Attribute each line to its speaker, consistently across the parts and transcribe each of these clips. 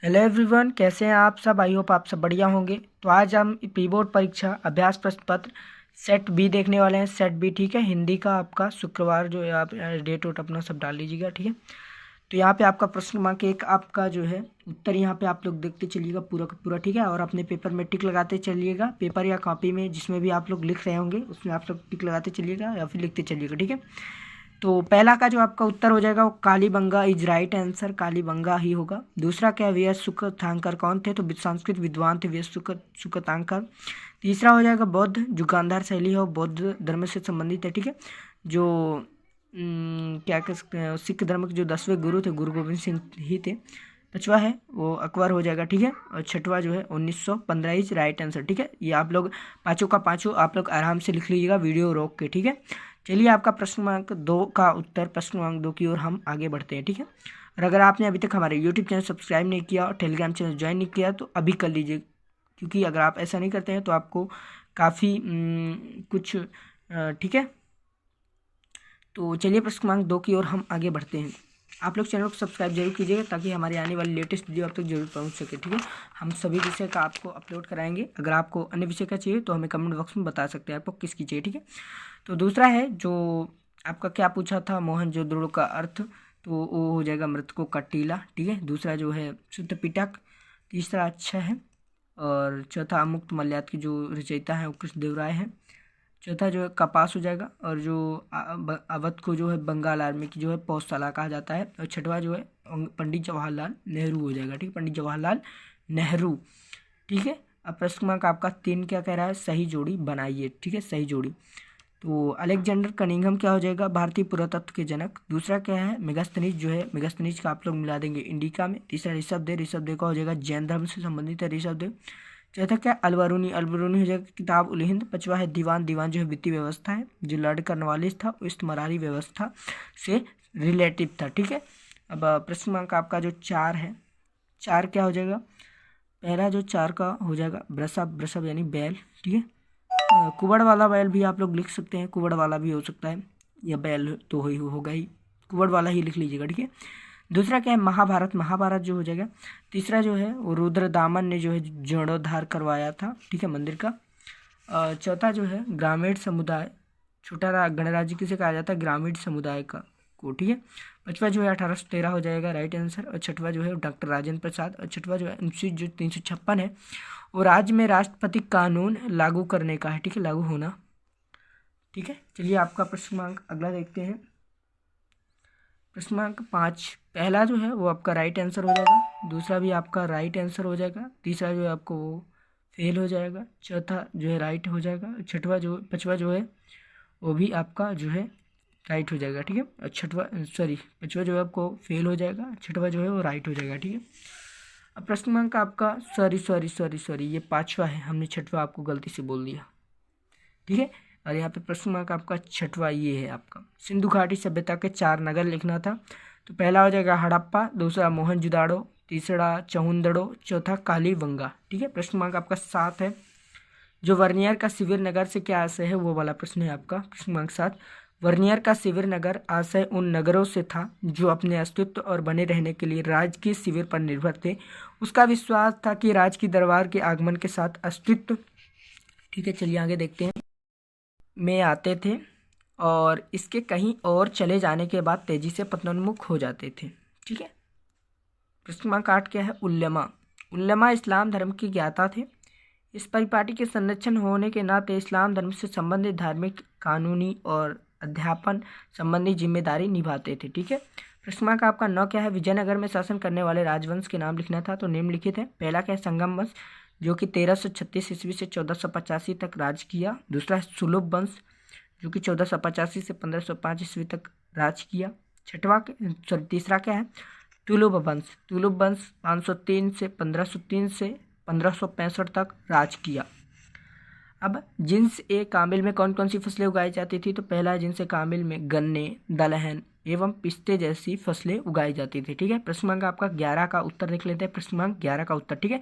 Speaker 1: Hello everyone, कैसे हैं आप सब। आई होप आप सब बढ़िया होंगे। तो आज हम प्री बोर्ड परीक्षा अभ्यास प्रश्न पत्र सेट बी देखने वाले हैं। सेट बी, ठीक है, हिंदी का आपका शुक्रवार जो है आप डेट वोट अपना सब डाल लीजिएगा, ठीक है। तो यहाँ पे आपका प्रश्न क्रमांक 1 आपका जो है उत्तर यहाँ पे आप लोग देखते चलिएगा पूरा का पूरा, ठीक है। और अपने पेपर में टिक लगाते चलिएगा, पेपर या कॉपी में जिसमें भी आप लोग लिख रहे होंगे उसमें आप लोग टिक लगाते चलिएगा या फिर लिखते चलिएगा, ठीक है। तो पहला का जो आपका उत्तर हो जाएगा वो Kalibangan is right answer, Kalibangan ही होगा। दूसरा क्या है, वी एस सुकथांकर कौन थे, तो संस्कृत विद्वान थे वी एस सुकथांकर। तीसरा हो जाएगा बौद्ध जो गांधार शैली है वो बौद्ध धर्म से संबंधित है, ठीक है। जो क्या कह सकते हैं, सिख धर्म के जो 10वें गुरु थे गुरु गोविंद सिंह ही थे। पांचवा है वो अकबर हो जाएगा, ठीक है। और छठवा जो है 1915 इज राइट आंसर, ठीक है। ये आप लोग पाँचों का पाँचों आप लोग आराम से लिख लीजिएगा वीडियो रोक के, ठीक है। चलिए आपका प्रश्न क्रमांक 2 का उत्तर, प्रश्न क्रमांक 2 की ओर हम आगे बढ़ते हैं, ठीक है। और अगर आपने अभी तक हमारे यूट्यूब चैनल सब्सक्राइब नहीं किया और टेलीग्राम चैनल ज्वाइन नहीं किया तो अभी कर लीजिए, क्योंकि अगर आप ऐसा नहीं करते हैं तो आपको काफ़ी कुछ ठीक है। तो चलिए प्रश्न क्रमांक 2 की ओर हम आगे बढ़ते हैं। आप लोग चैनल को सब्सक्राइब जरूर कीजिएगा ताकि हमारी आने वाली लेटेस्ट वीडियो आप तक जरूर पहुंच सके, ठीक है। हम सभी विषय का आपको अपलोड कराएंगे। अगर आपको अन्य विषय का चाहिए तो हमें कमेंट बॉक्स में बता सकते हैं आपको किसकी चाहिए, ठीक है। तो दूसरा है जो आपका क्या पूछा था, मोहनजोदड़ो का अर्थ, तो वो हो जाएगा मृतकों का टीला, ठीक है। दूसरा जो है शुद्ध पिटक। तीसरा अच्छा है। और चौथा अमुक्त मल्यात की जो रचयिता है वो कृष्णदेव राय है। चौथा जो है कपास हो जाएगा। और जो अवध को जो है बंगाल आर्मी की जो है पौधशाला कहा जाता है। और छठवा जो है पंडित जवाहरलाल नेहरू हो जाएगा, ठीक है, पंडित जवाहरलाल नेहरू, ठीक है। अब प्रश्न क्रमांक आपका 3 क्या कह रहा है, सही जोड़ी बनाइए, ठीक है, सही जोड़ी। तो अलेक्जेंडर कनिंघम क्या हो जाएगा, भारतीय पुरातत्व के जनक। दूसरा क्या है, मेगास्थनीज जो है, मेगास्थनीज का आप लोग मिला देंगे इंडिका में। तीसरा ऋषभदेव, ऋषभदेव का हो जाएगा जैन धर्म से संबंधित है ऋषभदेव। चौथा क्या, अलबरूनी, अलबरूनी हो जाएगा किताब उल हिंद। पांचवा है दीवान, दीवान जो है वित्तीय व्यवस्था है, जो लॉर्ड कॉर्नवालिस था इस्तेमारी व्यवस्था से रिलेटिव था, ठीक है। अब प्रश्न क्रमांक आपका जो 4 है, 4 क्या हो जाएगा, पहला जो 4 का हो जाएगा वृषभ, वृषभ यानी बैल, ठीक है। कुबड़ वाला बैल भी आप लोग लिख सकते हैं, कुबड़ वाला भी हो सकता है, या बैल तो ही होगा ही, कुबड़ वाला ही लिख लीजिएगा, ठीक है। दूसरा क्या है, महाभारत, महाभारत जो हो जाएगा। तीसरा जो है वो रुद्रदामन ने जो है जीर्णोद्धार करवाया था, ठीक है, मंदिर का। चौथा जो है ग्रामीण समुदाय, छोटा गणराज्य किसे कहा जाता है, ग्रामीण समुदाय का को, ठीक है। पांचवा जो है 1813 हो जाएगा राइट आंसर। और छठवा जो है डॉक्टर राजेंद्र प्रसाद। और छठवा जो है अनुच्छेद जो 356 है वो राज्य में राष्ट्रपति कानून लागू करने का है, ठीक है, लागू होना, ठीक है। चलिए आपका प्रश्न क्रमांक अगला देखते हैं। प्रश्न क्रमांक 5, पहला जो है वो आपका राइट आंसर हो जाएगा। दूसरा भी आपका राइट आंसर हो जाएगा। तीसरा जो है आपको वो फेल हो जाएगा। चौथा जो है राइट हो जाएगा। छठवा जो पांचवा जो है वो भी आपका जो है राइट हो जाएगा, ठीक है। और छठवा सॉरी पांचवा जो है आपको फेल हो जाएगा। छठवा जो है वो राइट हो जाएगा, ठीक है। अब प्रश्न क्रमांक आपका सॉरी ये 5वां है, हमने छठवा आपको गलती से बोल दिया, ठीक है। और यहाँ पे प्रश्न क्रमांक आपका 6वां ये है आपका, सिंधु घाटी सभ्यता के 4 नगर लिखना था। तो पहला हो जाएगा हड़प्पा, दूसरा मोहनजुदाड़ो, तीसरा चहुंदड़ो, चौथा कालीबंगा, ठीक है। प्रश्न क्रमांक आपका 7 है, जो वर्नियर का शिविर नगर से क्या आशय है वो वाला प्रश्न है आपका। प्रश्न क्रमांक 7, वर्नियर का शिविर नगर आशय उन नगरों से था जो अपने अस्तित्व और बने रहने के लिए राजकीय शिविर पर निर्भर थे। उसका विश्वास था कि राज की दरबार के आगमन के साथ अस्तित्व, ठीक है, चलिए आगे देखते हैं, में आते थे और इसके कहीं और चले जाने के बाद तेजी से पतनोन्मुख हो जाते थे, ठीक है। प्रश्न क्रमांक 8 क्या है, उल्लेमा, उल्लेमा इस्लाम धर्म के ज्ञाता थे। इस परिपाटी के संरक्षण होने के नाते इस्लाम धर्म से संबंधित धार्मिक, कानूनी और अध्यापन संबंधी जिम्मेदारी निभाते थे, ठीक है। प्रश्न क्रमांक आपका 9 क्या है, विजयनगर में शासन करने वाले राजवंश के नाम लिखना था। तो निम्नलिखित है, पहला क्या है, संगम वंश जो कि 1336 ईस्वी से 1485 तक राज किया। दूसरा है सुलभ वंश जो कि 1485 से 1505 ईस्वी तक राज किया। तीसरा क्या है, तुलुब वंश, तुलुब वंश 503 से 1503 से 1565 तक राज किया। अब जिन्स ए कामिल में कौन कौन सी फसलें उगाई जाती थी, तो पहला जिन्स ए कामिल में गन्ने, दलहन एवं पिस्ते जैसी फसलें उगाई जाती थी, ठीक है। प्रश्न क्रमांक आपका 11 का उत्तर देख लेते हैं, प्रश्न क्रमांक 11 का उत्तर, ठीक है।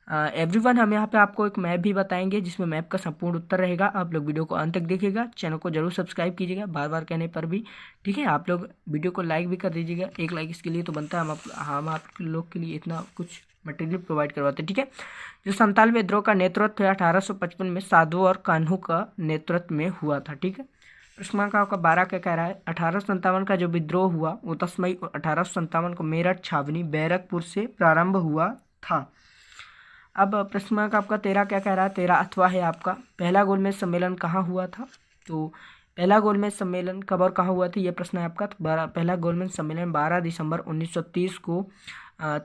Speaker 1: एवरीवन, हम यहाँ पे आपको एक मैप भी बताएंगे जिसमें मैप का संपूर्ण उत्तर रहेगा। आप लोग वीडियो को अंत तक देखिएगा, चैनल को जरूर सब्सक्राइब कीजिएगा बार बार कहने पर भी, ठीक है। आप लोग वीडियो को लाइक भी कर दीजिएगा, एक लाइक इसके लिए तो बनता है। हम आप लोग के लिए इतना कुछ मटेरियल प्रोवाइड करवाते हैं, ठीक है। जो 97 विद्रोह का नेतृत्व 1855 में साधु और कान्हू का नेतृत्व में हुआ था, ठीक है। प्रश्न क्रमांक आपका 12 क्या कह रहा है? 1857 का जो विद्रोह हुआ वो 10 मई 1857 को मेरठ, छावनी, बैरकपुर से प्रारंभ हुआ था। अब प्रश्न क्रमांक आपका 13 क्या कह रहा है? 13 अथवा है आपका, पहला गोलमेज सम्मेलन कहाँ हुआ था? तो पहला गोलमेज सम्मेलन कब और कहाँ हुआ था, ये प्रश्न है आपका। तो पहला गोलमेज सम्मेलन 12 दिसंबर 1930 को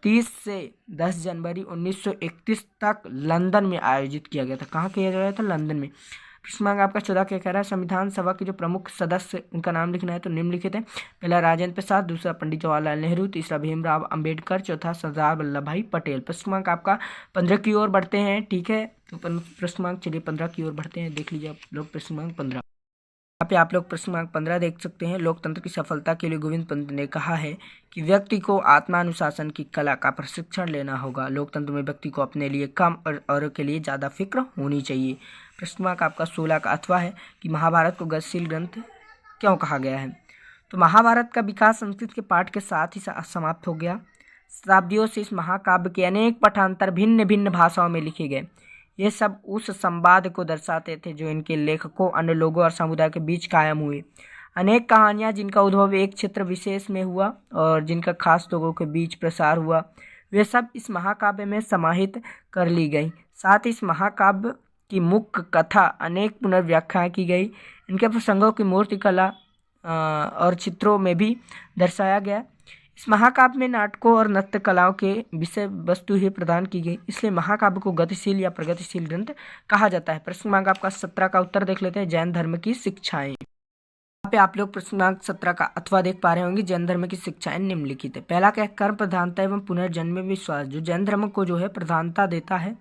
Speaker 1: 30 से 10 जनवरी 1931 तक लंदन में आयोजित किया गया था। कहाँ किया गया था? लंदन में। प्रश्न क्रमांक आपका 14 क्या कह रहा है? संविधान सभा के जो प्रमुख सदस्य उनका नाम लिखना है, तो निम्नलिखित है। पहला राजेंद्र प्रसाद, दूसरा पंडित जवाहरलाल नेहरू, तीसरा भीमराव अंबेडकर, चौथा सरदार वल्लभ भाई पटेल। प्रश्न क्रमांक आपका 15 की ओर बढ़ते हैं, ठीक है। तो प्रश्न क्रमांक चलिए 15 की ओर बढ़ते हैं, देख लीजिए आप लोग प्रश्न क्रमांक 15। यहाँ पे आप लोग प्रश्न क्रमांक 15 देख सकते हैं। लोकतंत्र की सफलता के लिए गोविंद पंत ने कहा है कि व्यक्ति को आत्मानुशासन की कला का प्रशिक्षण लेना होगा। लोकतंत्र में व्यक्ति को अपने लिए कम और औरों के लिए ज़्यादा फिक्र होनी चाहिए। प्रश्न क्रमांक आपका 16 का अथवा है कि महाभारत को गतिशील ग्रंथ क्यों कहा गया है? तो महाभारत का विकास संस्कृत के पाठ के साथ ही समाप्त हो गया। शताब्दियों से इस महाकाव्य के अनेक पठांतर भिन्न भिन्न भाषाओं में लिखे गए। ये सब उस संवाद को दर्शाते थे जो इनके लेखकों, अन्य लोगों और समुदाय के बीच कायम हुए। अनेक कहानियाँ जिनका उद्भव एक क्षेत्र विशेष में हुआ और जिनका खास लोगों के बीच प्रसार हुआ, वे सब इस महाकाव्य में समाहित कर ली गई। साथ ही इस महाकाव्य की मुख्य कथा अनेक पुनर्व्याख्याएं की गई। इनके प्रसंगों की मूर्ति कला और चित्रों में भी दर्शाया गया। इस महाकाव्य में नाटकों और नृत्य कलाओं के विषय वस्तु ही प्रदान की गई, इसलिए महाकाव्य को गतिशील या प्रगतिशील ग्रंथ कहा जाता है। प्रश्न क्रमांक आपका 17 का उत्तर देख लेते हैं। जैन धर्म की शिक्षाएं। यहाँ पे आप लोग प्रश्न क्रमांक 17 का अथवा देख पा रहे होंगे। जैन धर्म की शिक्षाएं निम्नलिखित है। पहला क्या? कर्म प्रधानता एवं पुनर्जन्म में विश्वास। जो जैन धर्म को जो है प्रधानता देता है,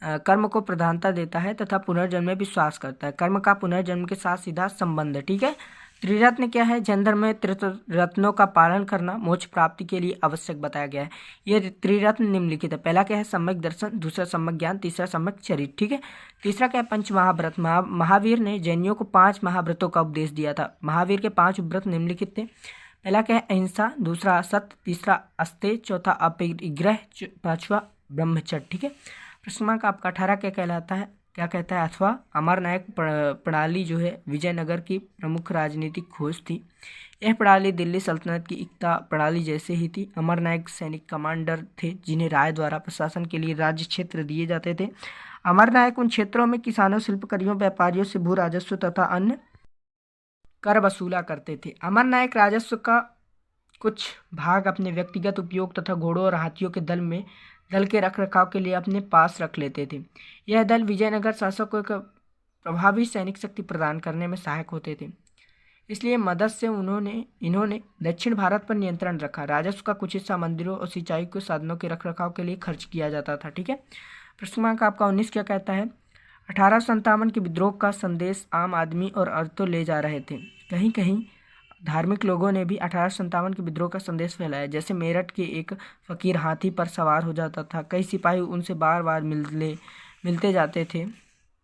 Speaker 1: कर्म को प्रधानता देता है तथा पुनर्जन्म में विश्वास करता है। कर्म का पुनर्जन्म के साथ सीधा संबंध है, ठीक है। त्रिरत्न क्या है? जैन धर्म में त्रिरत्नों का पालन करना मोक्ष प्राप्ति के लिए आवश्यक बताया गया है। ये त्रिरत्न निम्नलिखित है। पहला क्या है? सम्यक दर्शन, दूसरा सम्यक ज्ञान, तीसरा सम्यक चरित्र, ठीक है। तीसरा क्या है? पंच महाव्रत। महावीर ने जैनियों को 5 महाव्रतों का उपदेश दिया था। महावीर के 5 व्रत निम्नलिखित थे। पहला क्या है? अहिंसा, दूसरा असत्य, तीसरा अस्तेय, चौथा अपरिग्रह, पांचवा ब्रह्मचर्य, ठीक है। प्रश्न क्रमांक आपका 18 क्या कहलाता है? क्या कहता है? अथवा अमरनायक प्रणाली जो है विजयनगर की प्रमुख राजनीतिक खोज थी। यह प्रणाली दिल्ली सल्तनत की एकता प्रणाली जैसे ही थी। अमरनायक सैनिक कमांडर थे जिन्हें राय द्वारा प्रशासन के लिए राज्य क्षेत्र दिए जाते थे। अमरनायक उन क्षेत्रों में किसानों, शिल्पकारियों, व्यापारियों से भू राजस्व तथा अन्य कर वसूला करते थे। अमरनायक राजस्व का कुछ भाग अपने व्यक्तिगत उपयोग तथा घोड़ों और हाथियों के दल के रखरखाव के लिए अपने पास रख लेते थे। यह दल विजयनगर शासक को एक प्रभावी सैनिक शक्ति प्रदान करने में सहायक होते थे। इसलिए मदद से इन्होंने दक्षिण भारत पर नियंत्रण रखा। राजस्व का कुछ हिस्सा मंदिरों और सिंचाई के साधनों के रखरखाव के लिए खर्च किया जाता था, ठीक है। प्रश्न क्रमांक आपका 19 क्या कहता है? 1857 के विद्रोह का संदेश आम आदमी और औरतें ले जा रहे थे। कहीं कहीं धार्मिक लोगों ने भी 1857 के विद्रोह का संदेश फैलाया। जैसे मेरठ के एक फकीर हाथी पर सवार हो जाता था। कई सिपाही उनसे बार बार मिलते थे।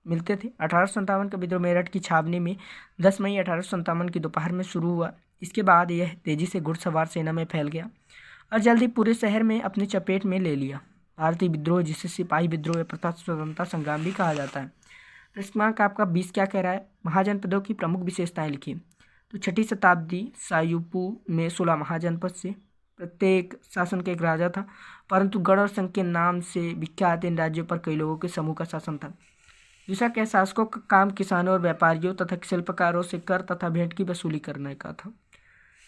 Speaker 1: 1857 का विद्रोह मेरठ की छावनी में 10 मई 1857 की दोपहर में शुरू हुआ। इसके बाद यह तेजी से घुड़सवार सेना में फैल गया और जल्द ही पूरे शहर में अपनी चपेट में ले लिया। भारतीय विद्रोह, जिसे सिपाही विद्रोह या प्रथम स्वतंत्रता संग्राम भी कहा जाता है। प्रश्न क्रमांक आपका 20 क्या कह रहा है? महाजनपदों की प्रमुख विशेषताएं लिखिए। तो 6ठी शताब्दी सायूपू में 16 महाजनपद से प्रत्येक शासन का एक राजा था, परंतु गढ़ और संघ के नाम से विख्यात इन राज्यों पर कई लोगों के समूह का शासन था। दूसरा क्या? शासकों का काम किसानों और व्यापारियों तथा शिल्पकारों से कर तथा भेंट की वसूली करने का था।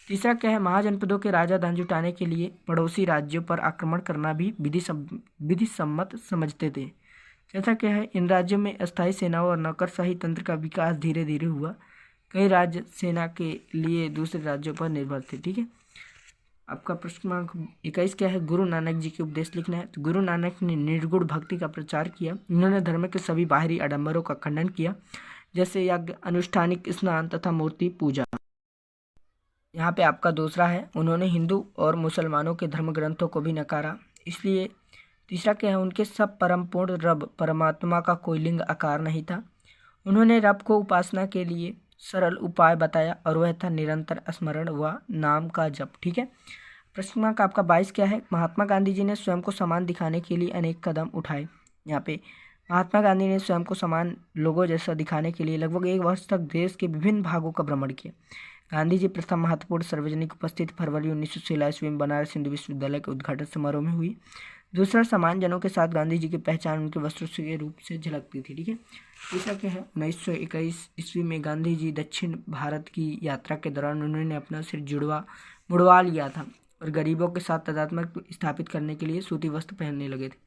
Speaker 1: तीसरा क्या है? महाजनपदों के राजा धन जुटाने के लिए पड़ोसी राज्यों पर आक्रमण करना भी विधि सम्मत समझते थे। चौथा क्या है? इन राज्यों में अस्थायी सेनाओं और नौकरशाही तंत्र का विकास धीरे धीरे हुआ। कई राज्य सेना के लिए दूसरे राज्यों पर निर्भर थे, ठीक है। आपका प्रश्न क्रमांक 21 क्या है? गुरु नानक जी के उपदेश लिखना है। तो गुरु नानक ने निर्गुण भक्ति का प्रचार किया। इन्होंने धर्म के सभी बाहरी आडंबरों का खंडन किया, जैसे यज्ञ, अनुष्ठानिक स्नान तथा मूर्ति पूजा। यहाँ पे आपका दूसरा है, उन्होंने हिंदू और मुसलमानों के धर्म ग्रंथों को भी नकारा। इसलिए तीसरा क्या है, उनके सब परम पूर्ण रब परमात्मा का कोई लिंग आकार नहीं था। उन्होंने रब को उपासना के लिए सरल उपाय बताया और वह था निरंतर स्मरण व नाम का जप। ठीक है। प्रश्न क्रमांक आपका 22 क्या है, महात्मा गांधी जी ने स्वयं को समान दिखाने के लिए अनेक कदम उठाए। यहाँ पे महात्मा गांधी ने स्वयं को समान लोगों जैसा दिखाने के लिए लगभग 1 वर्ष तक देश के विभिन्न भागों का भ्रमण किया। गांधी जी प्रथम महत्वपूर्ण सार्वजनिक उपस्थिति फरवरी 1916 ईस्वी में बनारस हिंदू विश्वविद्यालय के उद्घाटन समारोह में हुई। दूसरा, समान जनों के साथ गांधी जी की पहचान उनके वस्त्रों के रूप से झलकती थी। ठीक है। तीसरा क्या है, 1921 ईस्वी में गांधी जी दक्षिण भारत की यात्रा के दौरान उन्होंने अपना सिर मुड़वा लिया था और गरीबों के साथ तादात्म्य स्थापित करने के लिए सूती वस्त्र पहनने लगे थे।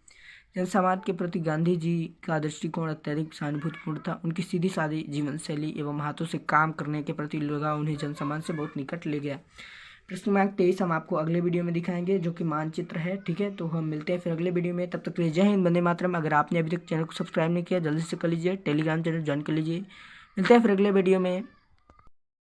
Speaker 1: जन समाज के प्रति गांधी जी का दृष्टिकोण अत्यधिक सहानुभूतिपूर्ण था। उनकी सीधी सादी जीवन शैली एवं हाथों से काम करने के प्रति लगाव उन्हें जन समाज से बहुत निकट ले गया। प्रश्न क्रमांक 23 हम आपको अगले वीडियो में दिखाएंगे, जो कि मानचित्र है। ठीक है, तो हम मिलते हैं फिर अगले वीडियो में। तब तक के लिए जय हिंद, वंदे मातरम। अगर आपने अभी तक चैनल को सब्सक्राइब नहीं किया, जल्दी से कर लीजिए, टेलीग्राम चैनल ज्वाइन कर लीजिए। मिलते हैं फिर अगले वीडियो में।